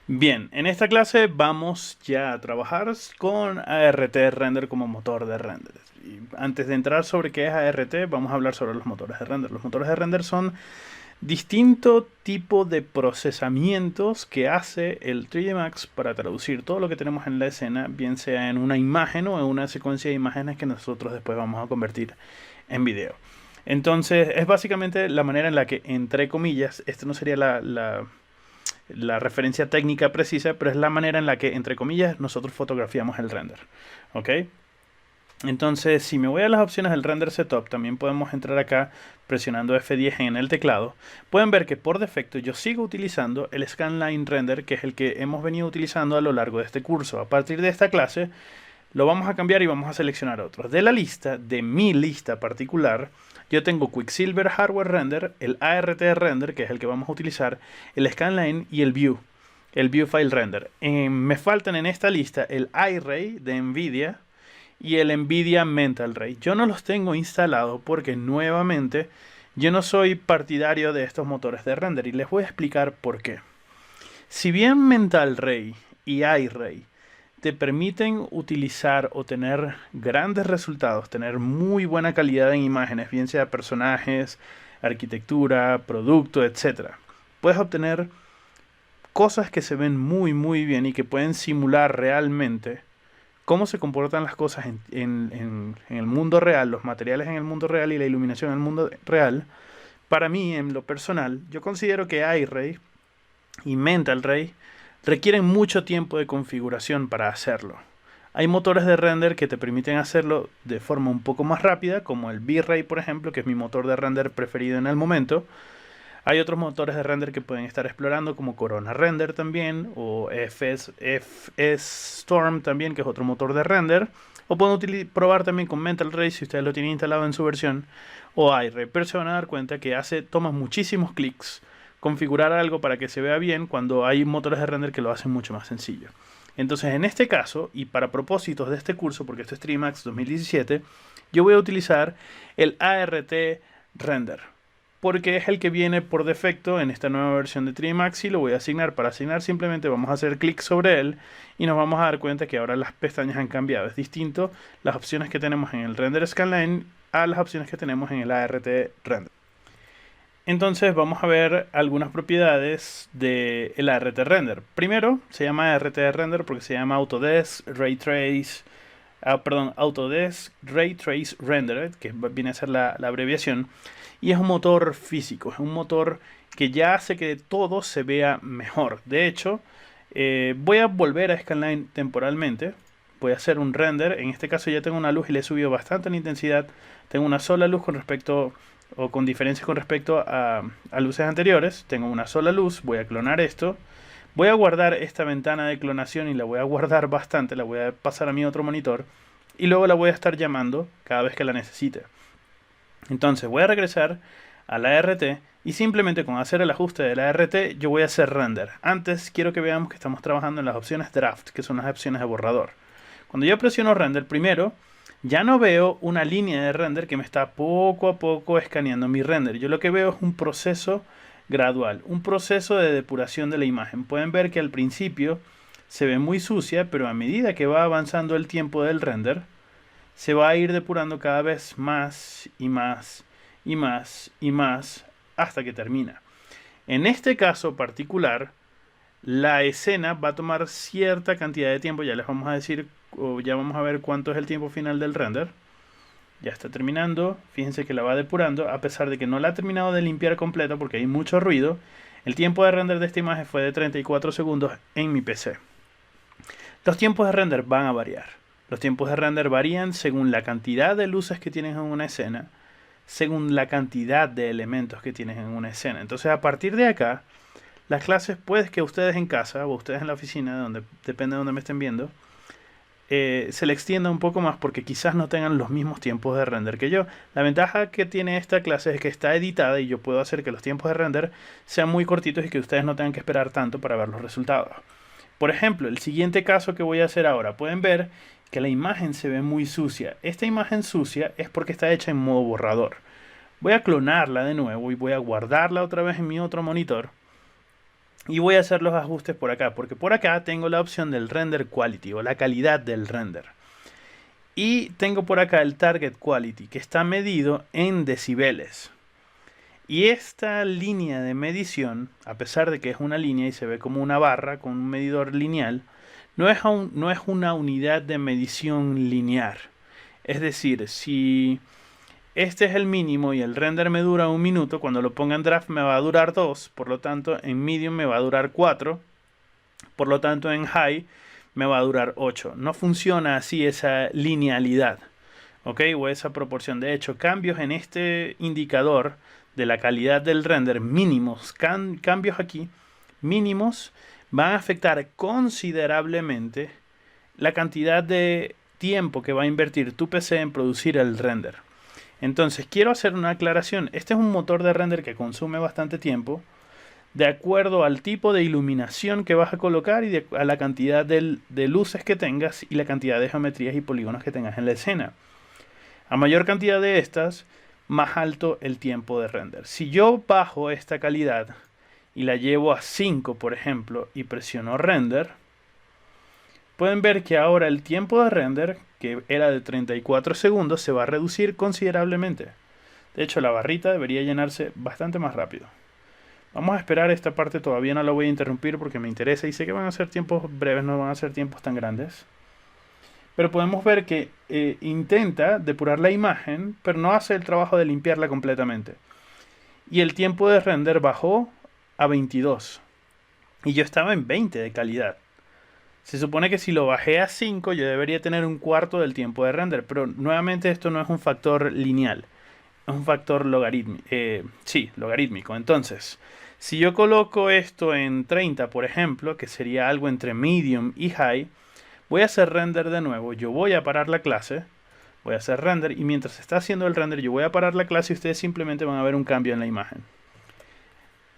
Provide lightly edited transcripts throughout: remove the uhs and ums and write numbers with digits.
Bien, en esta clase vamos ya a trabajar con ART Render como motor de render. Y antes de entrar sobre qué es ART, vamos a hablar sobre los motores de render. Los motores de render son distinto tipo de procesamientos que hace el 3D Max para traducir todo lo que tenemos en la escena, bien sea en una imagen o en una secuencia de imágenes que nosotros después vamos a convertir en video. Entonces, es básicamente la manera en la que, entre comillas, esto no sería la referencia técnica precisa, pero es la manera en la que, entre comillas, nosotros fotografiamos el render. ¿Ok? Entonces, si me voy a las opciones del render setup, también podemos entrar acá presionando F10 en el teclado. Pueden ver que por defecto yo sigo utilizando el scanline render, que es el que hemos venido utilizando a lo largo de este curso. A partir de esta clase lo vamos a cambiar y vamos a seleccionar otros. De la lista, de mi lista particular, yo tengo Quicksilver Hardware Render, el ART Render, que es el que vamos a utilizar, el Scanline y el View, el View File Render. Me faltan en esta lista el iRay de NVIDIA y el NVIDIA Mental Ray. Yo no los tengo instalados porque nuevamente yo no soy partidario de estos motores de render y les voy a explicar por qué. Si bien Mental Ray y iRay te permiten utilizar o tener grandes resultados, tener muy buena calidad en imágenes, bien sea personajes, arquitectura, producto, etc. Puedes obtener cosas que se ven muy bien y que pueden simular realmente cómo se comportan las cosas en el mundo real, los materiales en el mundo real y la iluminación en el mundo real. Para mí, en lo personal, yo considero que iRay y Mental Ray requieren mucho tiempo de configuración para hacerlo. Hay motores de render que te permiten hacerlo de forma un poco más rápida, como el V-Ray, por ejemplo, que es mi motor de render preferido en el momento. Hay otros motores de render que pueden estar explorando, como Corona Render también, o FS Storm también, que es otro motor de render. O pueden probar también con Mental Ray si ustedes lo tienen instalado en su versión, o iRay, pero se van a dar cuenta que toma muchísimos clics configurar algo para que se vea bien cuando hay motores de render que lo hacen mucho más sencillo. Entonces, en este caso, y para propósitos de este curso, porque esto es 3D Max 2017, yo voy a utilizar el ART Render, porque es el que viene por defecto en esta nueva versión de 3D Max y lo voy a asignar. Para asignar simplemente vamos a hacer clic sobre él y nos vamos a dar cuenta que ahora las pestañas han cambiado. Es distinto las opciones que tenemos en el Render Scanline a las opciones que tenemos en el ART Render. Entonces vamos a ver algunas propiedades del ART Render. Primero, se llama ART Render porque se llama Autodesk Ray Trace, Autodesk Ray Trace Rendered, que viene a ser la abreviación, y es un motor físico, es un motor que ya hace que todo se vea mejor. De hecho, voy a volver a Scanline temporalmente, voy a hacer un render. En este caso ya tengo una luz y le he subido bastante la intensidad. Tengo una sola luz con respecto o con diferencia con respecto a luces anteriores. Tengo una sola luz, voy a clonar esto. Voy a guardar esta ventana de clonación y la voy a guardar bastante, la voy a pasar a mi otro monitor y luego la voy a estar llamando cada vez que la necesite. Entonces voy a regresar a la ART y simplemente con hacer el ajuste de la ART yo voy a hacer render. Antes quiero que veamos que estamos trabajando en las opciones draft, que son las opciones de borrador. Cuando yo presiono render primero, ya no veo una línea de render que me está poco a poco escaneando mi render. Yo lo que veo es un proceso gradual, un proceso de depuración de la imagen. Pueden ver que al principio se ve muy sucia, pero a medida que va avanzando el tiempo del render, se va a ir depurando cada vez más y más y más y más hasta que termina. En este caso particular, la escena va a tomar cierta cantidad de tiempo. Ya les vamos a decir, o ya vamos a ver cuánto es el tiempo final del render. Ya está terminando. Fíjense que la va depurando, a pesar de que no la ha terminado de limpiar completa porque hay mucho ruido. El tiempo de render de esta imagen fue de 34 segundos en mi PC. Los tiempos de render van a variar. Los tiempos de render varían según la cantidad de luces que tienes en una escena, según la cantidad de elementos que tienes en una escena. Entonces, a partir de acá, las clases puede que ustedes en casa o ustedes en la oficina, depende de donde me estén viendo, se le extienda un poco más porque quizás no tengan los mismos tiempos de render que yo. La ventaja que tiene esta clase es que está editada y yo puedo hacer que los tiempos de render sean muy cortitos y que ustedes no tengan que esperar tanto para ver los resultados. Por ejemplo, el siguiente caso que voy a hacer ahora, pueden ver que la imagen se ve muy sucia. Esta imagen sucia es porque está hecha en modo borrador. Voy a clonarla de nuevo y voy a guardarla otra vez en mi otro monitor. Y voy a hacer los ajustes por acá, porque por acá tengo la opción del render quality o la calidad del render. Y tengo por acá el target quality, que está medido en decibeles. Y esta línea de medición, a pesar de que es una línea y se ve como una barra con un medidor lineal, no es una unidad de medición lineal. Es decir, si este es el mínimo y el render me dura 1 minuto, cuando lo ponga en draft me va a durar 2, por lo tanto en medium me va a durar 4, por lo tanto en high me va a durar 8. No funciona así esa linealidad, ¿ok? O esa proporción. De hecho, cambios en este indicador de la calidad del render mínimos, cambios aquí mínimos, van a afectar considerablemente la cantidad de tiempo que va a invertir tu PC en producir el render. Entonces, quiero hacer una aclaración. Este es un motor de render que consume bastante tiempo, de acuerdo al tipo de iluminación que vas a colocar y a la cantidad de luces que tengas y la cantidad de geometrías y polígonos que tengas en la escena. A mayor cantidad de estas, más alto el tiempo de render. Si yo bajo esta calidad y la llevo a 5, por ejemplo, y presiono render, pueden ver que ahora el tiempo de render, que era de 34 segundos, se va a reducir considerablemente. De hecho, la barrita debería llenarse bastante más rápido. Vamos a esperar esta parte, todavía no la voy a interrumpir porque me interesa y sé que van a ser tiempos breves, no van a ser tiempos tan grandes. Pero podemos ver que intenta depurar la imagen, pero no hace el trabajo de limpiarla completamente. Y el tiempo de render bajó a 22. Y yo estaba en 20 de calidad. Se supone que si lo bajé a 5 yo debería tener un cuarto del tiempo de render. Pero nuevamente esto no es un factor lineal. Es un factor logarítmico. Entonces, si yo coloco esto en 30, por ejemplo, que sería algo entre medium y high, voy a hacer render de nuevo. Yo voy a parar la clase. Voy a hacer render. Y mientras está haciendo el render, yo voy a parar la clase y ustedes simplemente van a ver un cambio en la imagen.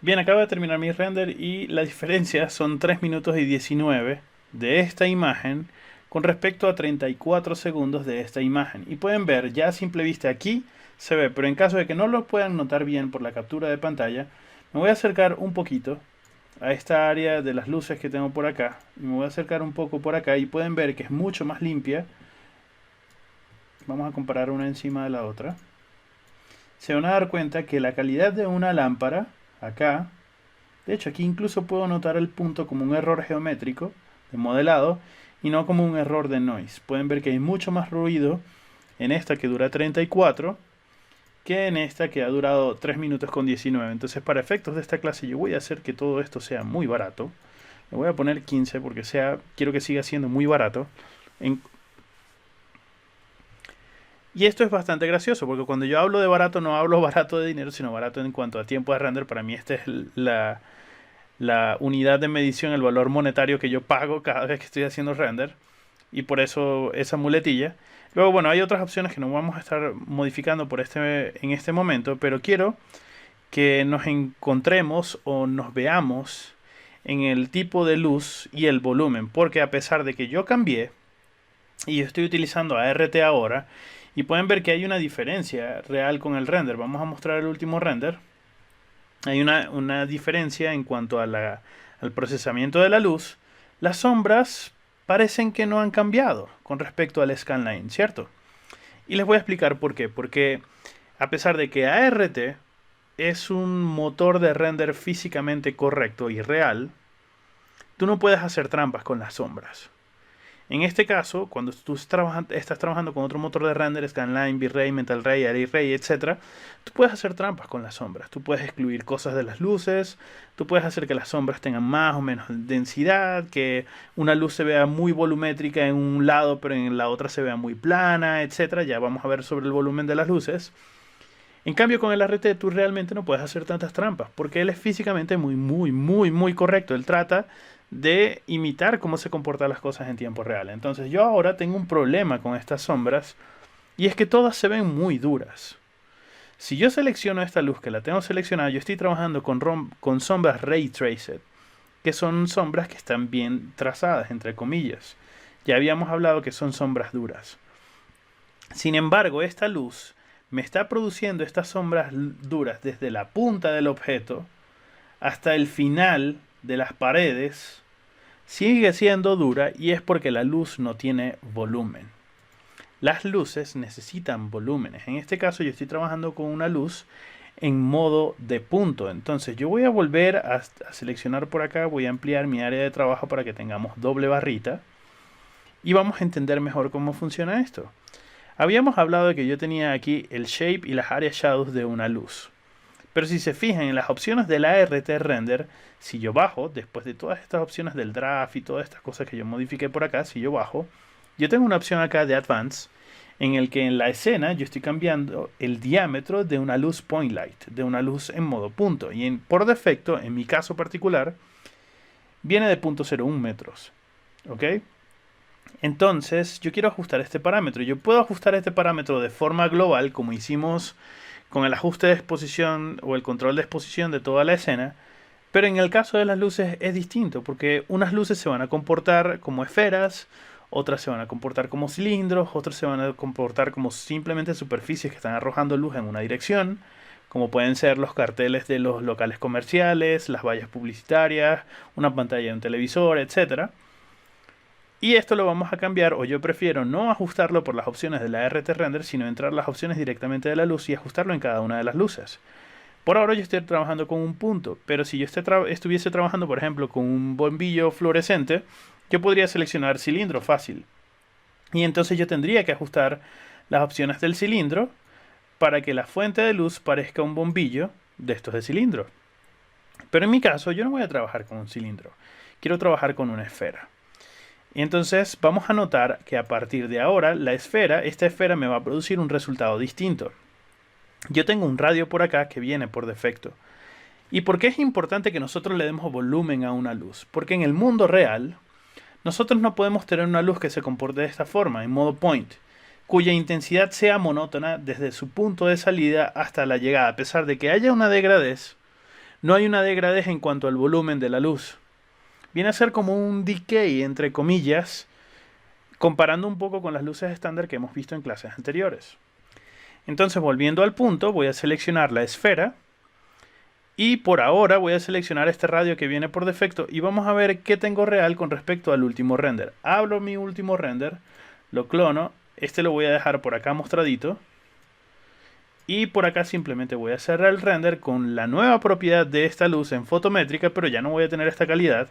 Bien, acabo de terminar mi render y la diferencia son 3 minutos y 19 de esta imagen con respecto a 34 segundos de esta imagen. Y pueden ver, ya a simple vista aquí se ve, pero en caso de que no lo puedan notar bien por la captura de pantalla, me voy a acercar un poquito a esta área de las luces que tengo por acá. Y me voy a acercar un poco por acá y pueden ver que es mucho más limpia. Vamos a comparar una encima de la otra. Se van a dar cuenta que la calidad de una lámpara, acá, de hecho aquí incluso puedo notar el punto como un error geométrico de modelado y no como un error de noise. Pueden ver que hay mucho más ruido en esta que dura 34 que en esta que ha durado 3 minutos con 19. Entonces, para efectos de esta clase yo voy a hacer que todo esto sea muy barato. Le voy a poner 15 porque quiero que siga siendo muy barato. Y esto es bastante gracioso porque cuando yo hablo de barato no hablo barato de dinero, sino barato en cuanto a tiempo de render. Para mí esta es la unidad de medición, el valor monetario que yo pago cada vez que estoy haciendo render. Y por eso esa muletilla. Luego, bueno, hay otras opciones que no vamos a estar modificando en este momento, pero quiero que nos encontremos o nos veamos en el tipo de luz y el volumen, porque a pesar de que yo cambié y estoy utilizando ART ahora, y pueden ver que hay una diferencia real con el render. Vamos a mostrar el último render. Hay una diferencia en cuanto al procesamiento de la luz. Las sombras parecen que no han cambiado con respecto al scanline, ¿cierto? Y les voy a explicar por qué. Porque a pesar de que ART es un motor de render físicamente correcto y real, tú no puedes hacer trampas con las sombras. En este caso, cuando tú estás trabajando con otro motor de render, Scanline, V-Ray, Mental Ray, Array Ray, etc., tú puedes hacer trampas con las sombras. Tú puedes excluir cosas de las luces, tú puedes hacer que las sombras tengan más o menos densidad, que una luz se vea muy volumétrica en un lado, pero en la otra se vea muy plana, etc. Ya vamos a ver sobre el volumen de las luces. En cambio, con el RT tú realmente no puedes hacer tantas trampas, porque él es físicamente muy correcto. Él trata de imitar cómo se comportan las cosas en tiempo real. Entonces yo ahora tengo un problema con estas sombras, y es que todas se ven muy duras. Si yo selecciono esta luz que la tengo seleccionada, yo estoy trabajando con sombras Ray Traced, que son sombras que están bien trazadas, entre comillas. Ya habíamos hablado que son sombras duras. Sin embargo, esta luz me está produciendo estas sombras duras desde la punta del objeto hasta el final de las paredes sigue siendo dura y es porque la luz no tiene volumen. Las luces necesitan volúmenes. En este caso yo estoy trabajando con una luz en modo de punto. Entonces yo voy a volver a seleccionar por acá, voy a ampliar mi área de trabajo para que tengamos doble barrita y vamos a entender mejor cómo funciona esto. Habíamos hablado de que yo tenía aquí el shape y las áreas shadows de una luz. Pero si se fijan en las opciones del ART Render, si yo bajo, después de todas estas opciones del draft y todas estas cosas que yo modifiqué por acá, si yo bajo, yo tengo una opción acá de Advanced, en el que en la escena yo estoy cambiando el diámetro de una luz point light, de una luz en modo punto. Y por defecto, en mi caso particular, viene de 0.01 metros. ¿Ok? Entonces, yo quiero ajustar este parámetro. Yo puedo ajustar este parámetro de forma global, como hicimos con el ajuste de exposición o el control de exposición de toda la escena. Pero en el caso de las luces es distinto, porque unas luces se van a comportar como esferas, otras se van a comportar como cilindros, otras se van a comportar como simplemente superficies que están arrojando luz en una dirección, como pueden ser los carteles de los locales comerciales, las vallas publicitarias, una pantalla de un televisor, etc. Y esto lo vamos a cambiar, o yo prefiero no ajustarlo por las opciones de la ART Render, sino entrar las opciones directamente de la luz y ajustarlo en cada una de las luces. Por ahora yo estoy trabajando con un punto, pero si yo estuviese trabajando, por ejemplo, con un bombillo fluorescente, yo podría seleccionar cilindro fácil. Y entonces yo tendría que ajustar las opciones del cilindro para que la fuente de luz parezca un bombillo de estos de cilindro. Pero en mi caso yo no voy a trabajar con un cilindro, quiero trabajar con una esfera. Y entonces vamos a notar que a partir de ahora esta esfera me va a producir un resultado distinto. Yo tengo un radio por acá que viene por defecto. ¿Y por qué es importante que nosotros le demos volumen a una luz? Porque en el mundo real, nosotros no podemos tener una luz que se comporte de esta forma, en modo point, cuya intensidad sea monótona desde su punto de salida hasta la llegada. A pesar de que haya una degradez, no hay una degradez en cuanto al volumen de la luz. Viene a ser como un decay, entre comillas, comparando un poco con las luces estándar que hemos visto en clases anteriores. Entonces, volviendo al punto, voy a seleccionar la esfera y por ahora voy a seleccionar este radio que viene por defecto y vamos a ver qué tengo real con respecto al último render. Abro mi último render, lo clono, este lo voy a dejar por acá mostradito y por acá simplemente voy a cerrar el render con la nueva propiedad de esta luz en fotométrica, pero ya no voy a tener esta calidad,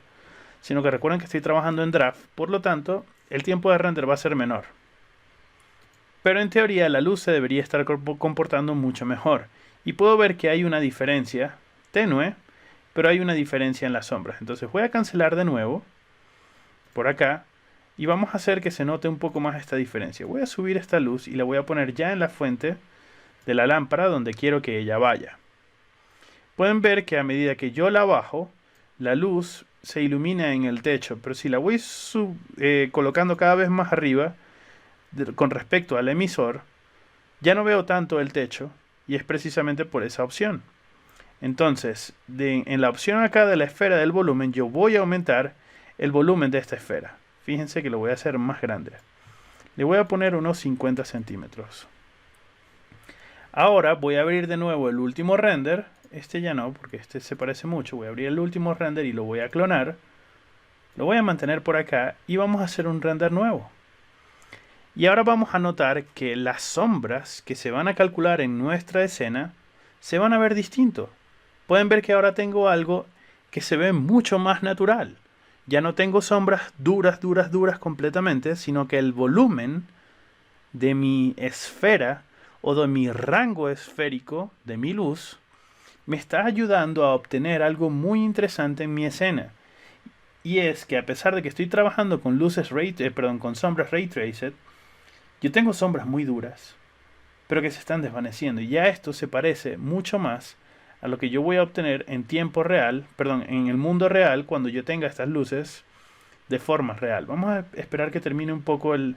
sino que recuerden que estoy trabajando en draft, por lo tanto el tiempo de render va a ser menor. Pero en teoría la luz se debería estar comportando mucho mejor. Y puedo ver que hay una diferencia tenue, pero hay una diferencia en las sombras. Entonces voy a cancelar de nuevo, por acá, y vamos a hacer que se note un poco más esta diferencia. Voy a subir esta luz y la voy a poner ya en la fuente de la lámpara donde quiero que ella vaya. Pueden ver que a medida que yo la bajo, la luz se ilumina en el techo, pero si la voy colocando cada vez más arriba, con respecto al emisor, ya no veo tanto el techo y es precisamente por esa opción. Entonces, en la opción acá de la esfera del volumen, yo voy a aumentar el volumen de esta esfera. Fíjense que lo voy a hacer más grande. Le voy a poner unos 50 centímetros. Ahora voy a abrir de nuevo el último render. Este ya no, porque este se parece mucho. Voy a abrir el último render y lo voy a clonar. Lo voy a mantener por acá y vamos a hacer un render nuevo. Y ahora vamos a notar que las sombras que se van a calcular en nuestra escena se van a ver distinto. Pueden ver que ahora tengo algo que se ve mucho más natural. Ya no tengo sombras duras completamente, sino que el volumen de mi esfera o de mi rango esférico de mi luz me está ayudando a obtener algo muy interesante en mi escena. Y es que a pesar de que estoy trabajando con con sombras Ray Traced, yo tengo sombras muy duras, pero que se están desvaneciendo. Y ya esto se parece mucho más a lo que yo voy a obtener en tiempo real, en el mundo real, cuando yo tenga estas luces de forma real. Vamos a esperar que termine un poco el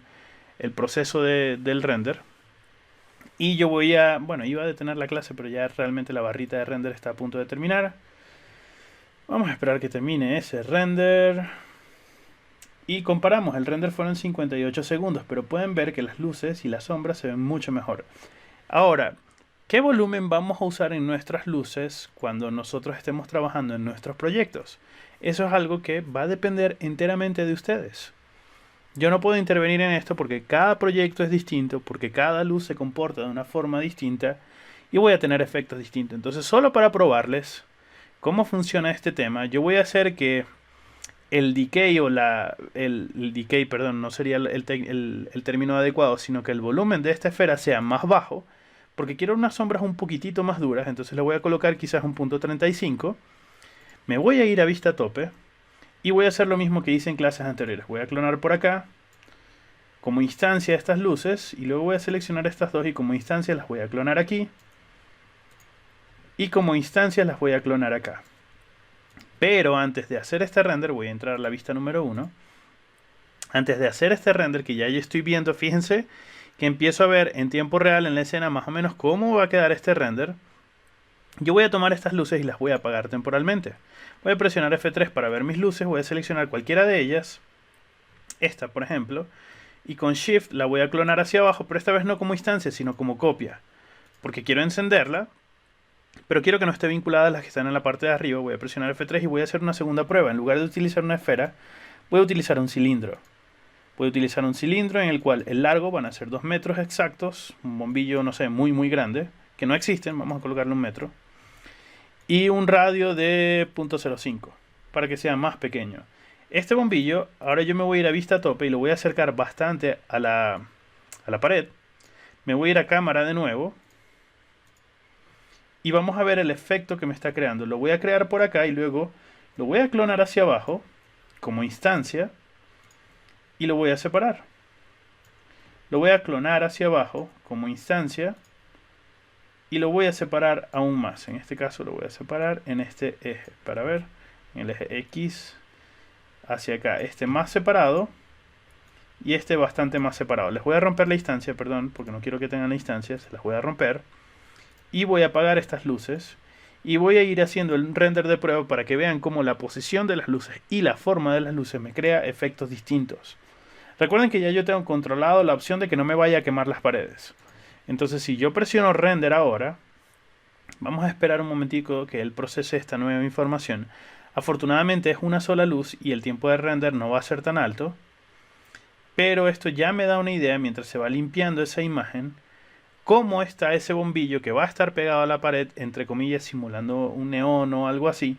proceso del render. Y yo iba a detener la clase, pero ya realmente la barrita de render está a punto de terminar. Vamos a esperar que termine ese render. Y comparamos, el render fueron 58 segundos, pero pueden ver que las luces y las sombras se ven mucho mejor. Ahora, ¿Qué volumen vamos a usar en nuestras luces cuando nosotros estemos trabajando en nuestros proyectos? Eso es algo que va a depender enteramente de ustedes. Yo no puedo intervenir en esto porque cada proyecto es distinto, porque cada luz se comporta de una forma distinta y voy a tener efectos distintos. Entonces, solo para probarles cómo funciona este tema, yo voy a hacer que el decay el decay, perdón, no sería el término adecuado, sino que el volumen de esta esfera sea más bajo, porque quiero unas sombras un poquitito más duras. Entonces le voy a colocar quizás un punto 35. Me voy a ir a vista tope y voy a hacer lo mismo que hice en clases anteriores. Voy a clonar por acá como instancia estas luces y luego voy a seleccionar estas dos y como instancia las voy a clonar aquí y como instancia las voy a clonar acá. Pero antes de hacer este render, voy a entrar a la vista número 1. Antes de hacer este render, que ya estoy viendo, fíjense que empiezo a ver en tiempo real en la escena más o menos cómo va a quedar este render. Yo voy a tomar estas luces y las voy a apagar temporalmente. Voy a presionar F3 para ver mis luces, voy a seleccionar cualquiera de ellas. Esta, por ejemplo. Y con Shift la voy a clonar hacia abajo, pero esta vez no como instancia, sino como copia. Porque quiero encenderla, pero quiero que no esté vinculada a las que están en la parte de arriba. Voy a presionar F3 y voy a hacer una segunda prueba. En lugar de utilizar una esfera, voy a utilizar un cilindro. Voy a utilizar un cilindro en el cual el largo van a ser 2 metros exactos. Un bombillo, no sé, muy grande. Que no existen, vamos a colocarle 1 metro. Y un radio de 0.05 para que sea más pequeño. Este bombillo, ahora yo me voy a ir a vista tope y lo voy a acercar bastante a la pared. Me voy a ir a cámara de nuevo. Y vamos a ver el efecto que me está creando. Lo voy a crear por acá y luego lo voy a clonar hacia abajo como instancia. Y lo voy a separar. Lo voy a clonar hacia abajo como instancia. Y lo voy a separar aún más. En este caso lo voy a separar en este eje. Para ver, en el eje X hacia acá. Este más separado. Y este bastante más separado. Les voy a romper la instancia, perdón, porque no quiero que tengan la instancia. Se las voy a romper. Y voy a apagar estas luces. Y voy a ir haciendo el render de prueba para que vean cómo la posición de las luces y la forma de las luces me crea efectos distintos. Recuerden que ya yo tengo controlado la opción de que no me vaya a quemar las paredes. Entonces si yo presiono render ahora, vamos a esperar un momentico que él procese esta nueva información. Afortunadamente es una sola luz y el tiempo de render no va a ser tan alto. Pero esto ya me da una idea mientras se va limpiando esa imagen. Cómo está ese bombillo que va a estar pegado a la pared, entre comillas, simulando un neón o algo así.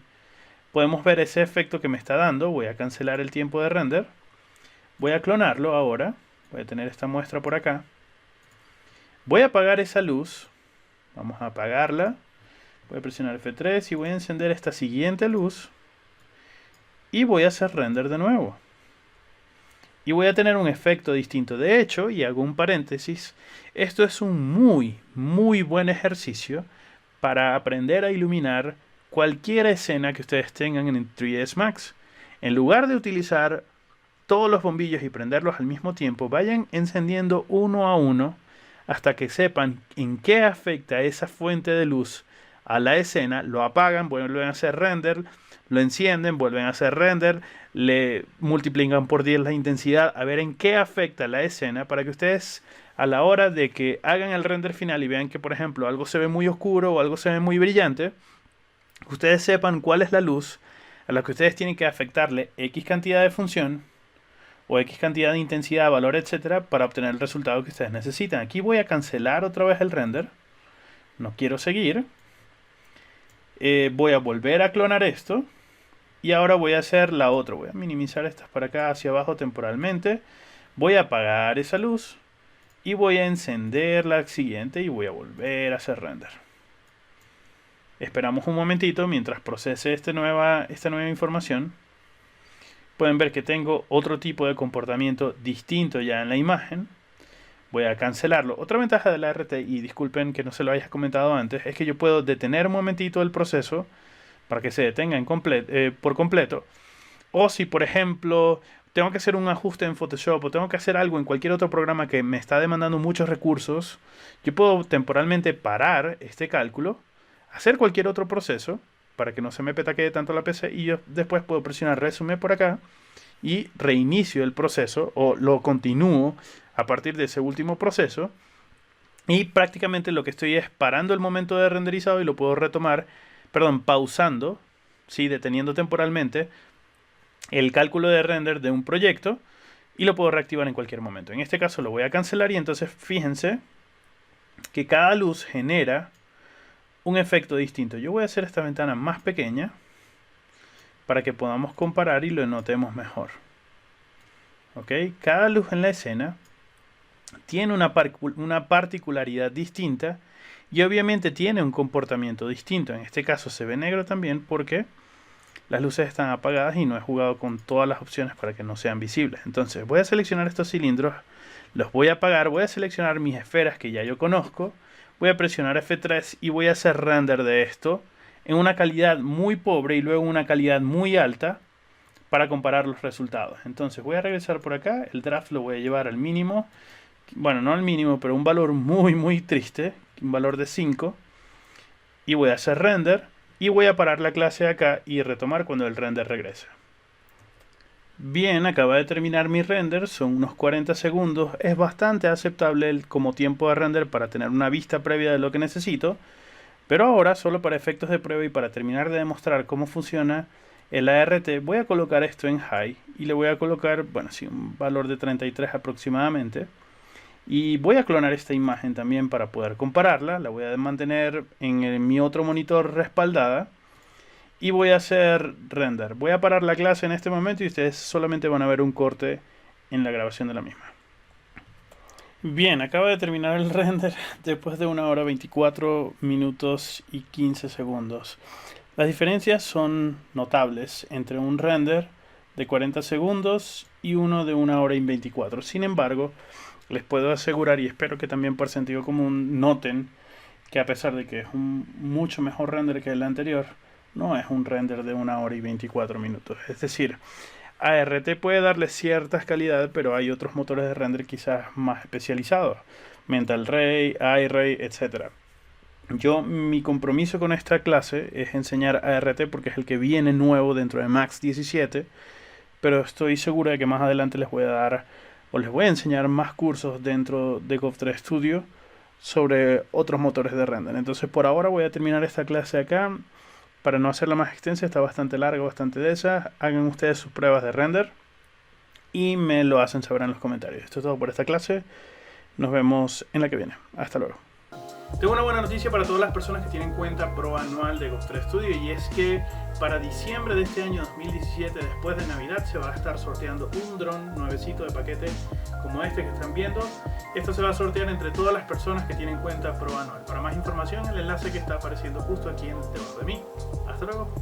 Podemos ver ese efecto que me está dando. Voy a cancelar el tiempo de render. Voy a clonarlo ahora. Voy a tener esta muestra por acá. Voy a apagar esa luz. Vamos a apagarla. Voy a presionar F3 y voy a encender esta siguiente luz. Y voy a hacer render de nuevo. Y voy a tener un efecto distinto. De hecho, y hago un paréntesis, esto es un muy buen ejercicio para aprender a iluminar cualquier escena que ustedes tengan en 3ds Max. En lugar de utilizar todos los bombillos y prenderlos al mismo tiempo, vayan encendiendo uno a uno hasta que sepan en qué afecta esa fuente de luz a la escena. Lo apagan, vuelven a hacer render, lo encienden, vuelven a hacer render, le multiplican por 10 la intensidad, a ver en qué afecta la escena, para que ustedes a la hora de que hagan el render final y vean que, por ejemplo, algo se ve muy oscuro o algo se ve muy brillante, ustedes sepan cuál es la luz a la que ustedes tienen que afectarle X cantidad de función o X cantidad de intensidad, valor, etcétera, para obtener el resultado que ustedes necesitan. Aquí voy a cancelar otra vez el render. No quiero seguir. Voy a volver a clonar esto. Y ahora voy a hacer la otra. Voy a minimizar estas para acá hacia abajo temporalmente. Voy a apagar esa luz. Y voy a encender la siguiente y voy a volver a hacer render. Esperamos un momentito mientras procese esta nueva información. Pueden ver que tengo otro tipo de comportamiento distinto ya en la imagen. Voy a cancelarlo. Otra ventaja de la RT, y disculpen que no se lo haya comentado antes, es que yo puedo detener un momentito el proceso para que se detenga por completo. O si, por ejemplo, tengo que hacer un ajuste en Photoshop o tengo que hacer algo en cualquier otro programa que me está demandando muchos recursos, yo puedo temporalmente parar este cálculo, hacer cualquier otro proceso para que no se me petaquee tanto la PC y yo después puedo presionar resume por acá y reinicio el proceso o lo continúo a partir de ese último proceso Y prácticamente lo que estoy es parando el momento de renderizado y lo puedo retomar, perdón, pausando, ¿sí? Deteniendo temporalmente el cálculo de render de un proyecto y lo puedo reactivar en cualquier momento. En este caso lo voy a cancelar y entonces fíjense que cada luz genera un efecto distinto. Yo voy a hacer esta ventana más pequeña para que podamos comparar y lo notemos mejor. ¿Ok? Cada luz en la escena tiene una particularidad distinta y obviamente tiene un comportamiento distinto. En este caso se ve negro también porque las luces están apagadas y no he jugado con todas las opciones para que no sean visibles. Entonces voy a seleccionar estos cilindros, los voy a apagar, voy a seleccionar mis esferas que ya yo conozco, voy a presionar F3 y voy a hacer render de esto en una calidad muy pobre y luego una calidad muy alta para comparar los resultados. Entonces voy a regresar por acá, el draft lo voy a llevar al mínimo, bueno, no al mínimo, pero un valor muy triste, un valor de 5, y voy a hacer render y voy a parar la clase acá y retomar cuando el render regrese. Bien, acaba de terminar mi render, son unos 40 segundos, es bastante aceptable como tiempo de render para tener una vista previa de lo que necesito, pero ahora, solo para efectos de prueba y para terminar de demostrar cómo funciona el ART, voy a colocar esto en High y le voy a colocar, bueno, sí, un valor de 33 aproximadamente. Y voy a clonar esta imagen también para poder compararla. La voy a mantener en mi otro monitor respaldada. Y voy a hacer render. Voy a parar la clase en este momento y ustedes solamente van a ver un corte en la grabación de la misma. Bien, acaba de terminar el render después de 1 hora 24 minutos y 15 segundos. Las diferencias son notables entre un render de 40 segundos y uno de 1 hora y 24. Sin embargo, les puedo asegurar, y espero que también por sentido común noten, que a pesar de que es un mucho mejor render que el anterior, no es un render de 1 hora y 24 minutos. Es decir, ART puede darle ciertas calidades, pero hay otros motores de render quizás más especializados. Mental Ray, iRay, etc. Mi compromiso con esta clase es enseñar ART porque es el que viene nuevo dentro de Max 17, pero estoy seguro de que más adelante les voy a dar o les voy a enseñar más cursos dentro de Gov3 Studio sobre otros motores de render. Entonces por ahora voy a terminar esta clase acá. Para no hacerla más extensa, está bastante larga, bastante densa. Hagan ustedes sus pruebas de render y me lo hacen saber en los comentarios. Esto es todo por esta clase. Nos vemos en la que viene. Hasta luego. Tengo una buena noticia para todas las personas que tienen cuenta pro anual de Gov3 Studio, y es que para diciembre de este año 2017, después de Navidad, se va a estar sorteando un dron nuevecito de paquete como este que están viendo. Esto se va a sortear entre todas las personas que tienen cuenta pro anual. Para más información, el enlace que está apareciendo justo aquí debajo de mí. Hasta luego.